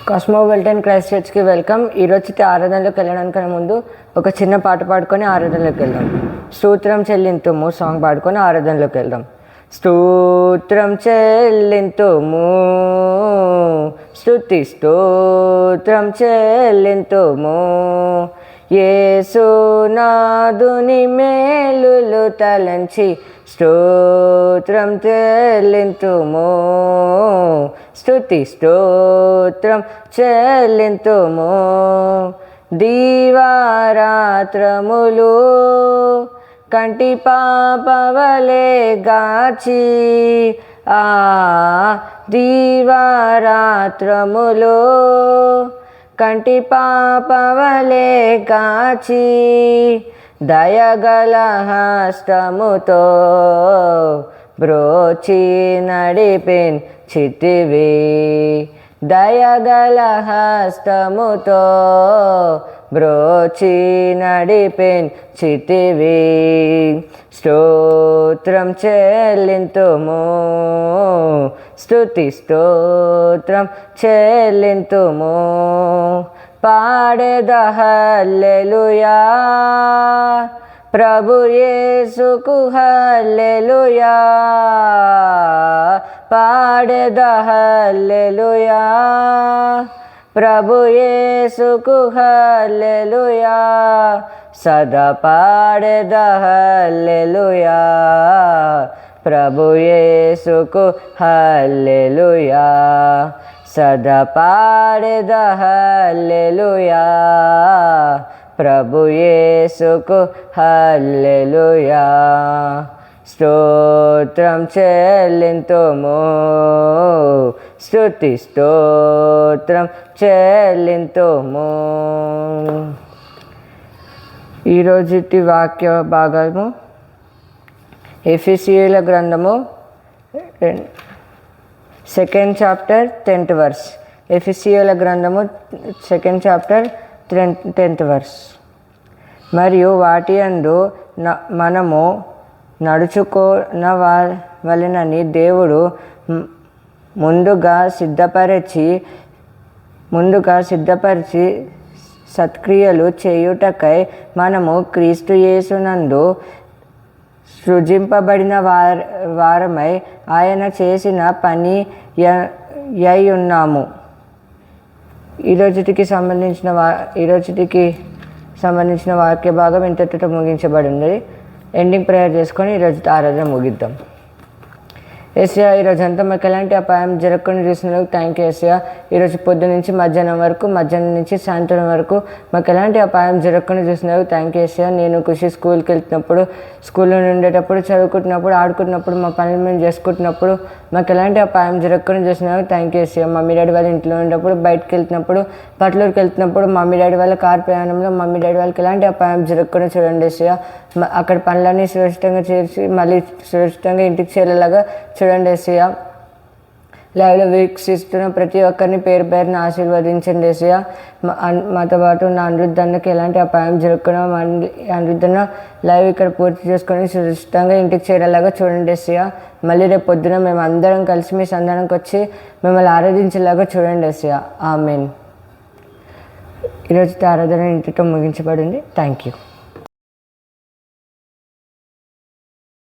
Cosmopolitan Christ చర్చ్కి welcome. ఈరోజు ఆరాధనలోకి వెళ్ళడానికన్నా ముందు ఒక చిన్న పాట పాడుకొని ఆరాధనలోకి వెళ్దాం. స్తోత్రం చెల్లింతుము సాంగ్ పాడుకొని ఆరాధనలోకి వెళ్దాం. స్తోత్రం చెల్లింతుము, స్తుతి స్తోత్రం చెల్లింతుము, యేసునాథుని మేలులు తలంచి స్తోత్రం చెల్లింతుము, స్తుతి స్తోత్రం చెల్లింతుము. దీవారాత్రములు కంటి పాపవలే గాచి, దీవారాత్రములు కంటి పాపవలే గాచి, దయగల హస్తముతో బ్రోచి నడిపిన్ చితివి, దయగల హస్తముతో బ్రోచి నడిపిన్ చితివి. స్తోత్రం చెల్లింతుము, స్తుతి స్తోత్రం చెల్లింతుము. పాడెద హల్లెలూయా, ప్రభు యేసుకు హల్లెలూయా. పాడెద హల్లెలూయా, ప్రభు యేసుకు హల్లెలూయా. సదా పాడెద హల్లెలూయా, ప్రభు యేసుకు హల్లెలూయా. సదా పాడెద హల్లెలూయా, ప్రభు యేసుకు హల్లెలూయా. స్తోత్రం చెల్లింతుము, స్తుతి స్తోత్రం చెల్లింతుము. ఈరోజుటి వాక్య భాగము ఎఫెసీయుల గ్రంథము 2nd చాప్టర్ 10th వర్స్. ఎఫెసీయుల గ్రంథము 2nd చాప్టర్ 10th వర్స్. మరియు వాటి యందు మనము నడుచుకోనవలెనని దేవుడు ముందుగా సిద్ధపరిచి సత్క్రియలు చేయుటకై మనము క్రీస్తు యేసునందు సృజింపబడిన వారమై ఆయన చేసిన పని యై ఉన్నాము. ఈరోజుటికి సంబంధించిన వాక్య భాగం ఇంతటితో ముగించబడింది. ఎండింగ్ ప్రేయర్ చేసుకొని ఈరోజు ఆరాధన ముగిద్దాం. ఏసయ్యా, ఈరోజు అంతా మాకు ఎలాంటి అపాయం జరగకుండా చూసినందుకు థ్యాంక్ యూ ఏసయ్యా. ఈరోజు పొద్దు నుంచి మధ్యాహ్నం వరకు, మధ్యాహ్నం నుంచి సాయంత్రం వరకు మాకు ఎలాంటి అపాయం జరగకుండా చూసినందుకు థ్యాంక్ యూ ఏసయ్యా. నేను ఖుషి స్కూల్కి వెళ్తున్నప్పుడు, స్కూల్లో ఉండేటప్పుడు, చదువుకుంటున్నప్పుడు, ఆడుకుంటున్నప్పుడు, మా పనులు మేము చేసుకుంటున్నప్పుడు మాకు ఎలాంటి అపాయం జరగకుండా చూసినందుకు thank you Yesayya. Mummy daddy వాళ్ళ ఇంట్లో ఉండేటప్పుడు, బయటకు వెళ్తున్నప్పుడు, పట్లూరుకి వెళ్తున్నప్పుడు, మమ్మీ డాడీ వాళ్ళ కార్ ప్రయాణంలో మమ్మీ డాడీ వాళ్ళకి ఎలాంటి అపాయం జరగకుండా చూడండి ఏసయ్యా. అక్కడ పనులన్నీ సురక్షితంగా చేసి మళ్ళీ సురక్షితంగా ఇంటికి చేరేలాగా చూడండి ఏసయ్యా. లైవ్లో వీక్షిస్తున్న ప్రతి ఒక్కరిని పేరు పేరుని ఆశీర్వదించండి ఏసయ్యా. మాతో పాటు నా అనిరుద్ధన్నకి ఎలాంటి అపాయం జరగకుండా అనిరుద్ధన్న లైవ్ ఇక్కడ పూర్తి చేసుకొని సురక్షితంగా ఇంటికి చేరేలాగా చూడండి ఏసయ్యా. మళ్ళీ రేపు పొద్దున మేము అందరం కలిసి మీ సంధానంకి వచ్చి మిమ్మల్ని ఆరాధించేలాగా చూడండి ఏసయ్యా. ఆమేన్. ఈరోజు ఆరాధన ఇంటితో ముగించబడింది. Thank you.